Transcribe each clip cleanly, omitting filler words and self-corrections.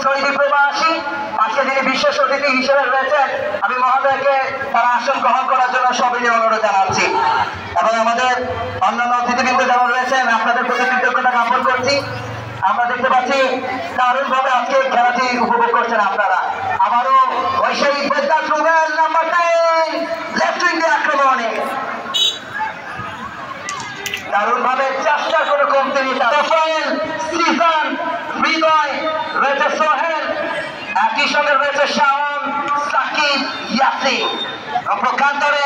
Saudi প্রবাসী, আজকে যিনি বিশেষ অতিথি হিসেবে রয়েছেন, আমি মহোদয়কে তার আসন গ্রহণ করার জন্য সবিনয় অনুরোধ জানাচ্ছি। এবং আমাদের অন্যান্য অতিথিবৃন্দ যারা রয়েছেন, আপনাদের প্রতি কৃতজ্ঞতা জ্ঞাপন করছি। আমরা দেখতে পাচ্ছি দারুণভাবে আজকে খেলাটি উপভোগ করছেন আপনারা। আবারও ওই সেই বেদাত রুবেল নাম্বার 10 লেফট উইং দিয়ে আক্রমণে দারুণভাবে চেষ্টার কোনো কমতি নেই। রাফায়েল, সিজন, হৃদয়, রয়েছে সোহেল, একই সঙ্গে রয়েছে শাওন, সাকিব, ইয়াসিন। প্রকান্তরে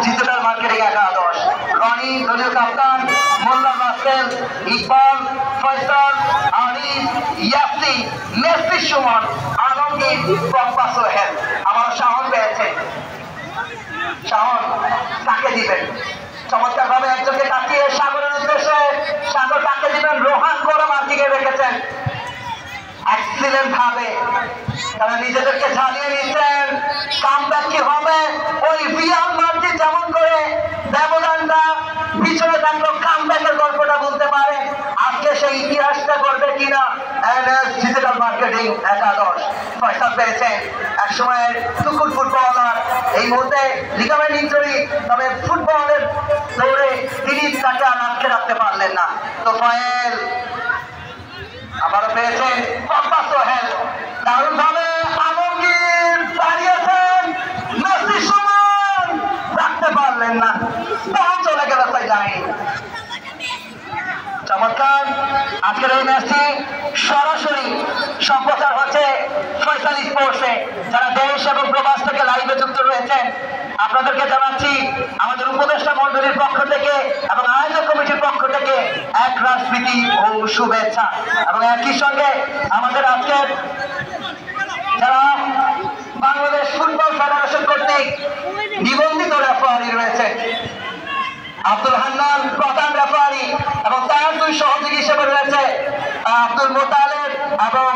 ডিজিটাল মার্কেটিং একাদশ রনি, দলীয় কাপ্তান, মোল্লা রাসেল, ইকবাল, ফয়সাল, আরিফ, ইয়াসিন, মেসি, সুমন, আলমগীর, পম্পা, সোহেল। আমার শাওন পেয়েছে, শাওন কাকে দিবেন? চমৎকার ভাবে একজনকে তাকিয়ে সাগরের উদ্দেশ্যে, সাগর কাকে দিবেন? রোহান গোলাম আজকে রেখেছেন এক্সিলেন্ট ভাবে, তারা নিজেদেরকে ঝালিয়ে নিচ্ছেন। কামব্যাক কি হবে? ওই রিয়াল মাদ্রিদ যেমন করে ব্যবধানটা পিছনে থাকলো, কামব্যাকের গল্পটা বলতে পারে। আজকে সেই ইতিহাসটা করবে কিনা ডিজিটাল মার্কেটিং একাদশ। পয়সা পেয়েছেন এক সময়ের টুকুর ফুটবলার, এই মুহূর্তে লিগামেন্ট ইনজুরি, তবে ফুটবলের দৌড়ে তিনি তাকে আর আটকে রাখতে পারলেন না। তো ফায়েল আবারও পেয়েছেন পম্পা, সোহেল দারুণ ভাবে, আলমগীর দাঁড়িয়েছেন, মেসি, সুমন রাখতে পারলেন না, তখন চলে গেল তাই লাইন। চমৎকার আজকের এই ম্যাচটি সরাসরি সম্প্রচার হচ্ছে ফয়সাল স্পোর্টসে। যারা দেশ এবং প্রবাস থেকে লাইভে যুক্ত রয়েছেন, আপনাদেরকে জানাচ্ছি আমাদের উপদেষ্টা মন্ডলীর পক্ষ থেকে এবং আয়োজক কমিটির পক্ষ থেকে এক রাজনীতি ও শুভেচ্ছা। এবং একই সঙ্গে আমাদের আজকের যারা বাংলাদেশ ফুটবল ফেডারেশন কর্তৃক নিবন্ধিত রেফারি রয়েছে, আব্দুল হান্নান প্রধান রেফারি এবং তার দুই সহযোগী হিসেবে রয়েছে আব্দুল মোতালেব এবং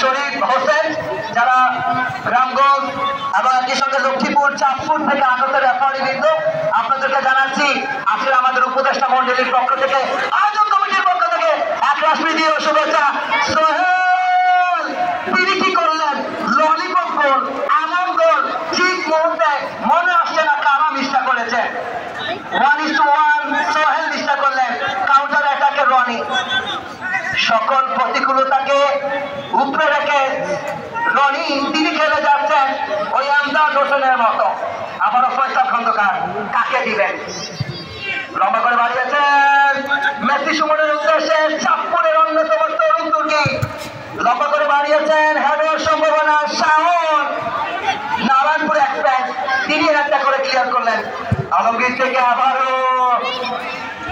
শরীফ হোসেন, যারা রামগঞ্জ এবং একই সঙ্গে লক্ষ্মীপুর, চাঁদপুর থেকে আগত রেফারি বৃন্দ। আপনাদেরকে জানাচ্ছি আজকে আমাদের উপদেষ্টা মন্ডলীর পক্ষ থেকে, আয়োজক কমিটির পক্ষ থেকে এক রাজনীতি ও শুভেচ্ছা। সোহেল তিনি কি করলেন? ললিপপ গোল, এমন গোল ঠিক মুহূর্তে মনে আসছে না কারা মিস্টা করেছে। 1:1 সোহেল মিস্টা করলেন, কাউন্টার অ্যাটাকে রনি। সকল প্রতিকূলতাকে উপরে রেখে রনি তিনি খেলে যাচ্ছেন ওই আমদাদ হোসেনের মতো। আবারও ফয়সাল খন্দকার কাকে দিবেন? লম্বা করে বাড়িয়েছেন মেসি, সুমনের উদ্দেশ্যে, চাঁদপুরের অন্যতম তরুণ তুর্কি লম্বা করে বাড়িয়েছেন, হেডের সম্ভাবনা, শাওন, নারায়ণপুর এক্সপ্রেস তিনি হেডটা করে ক্লিয়ার করলেন। আলমগীর থেকে আবারও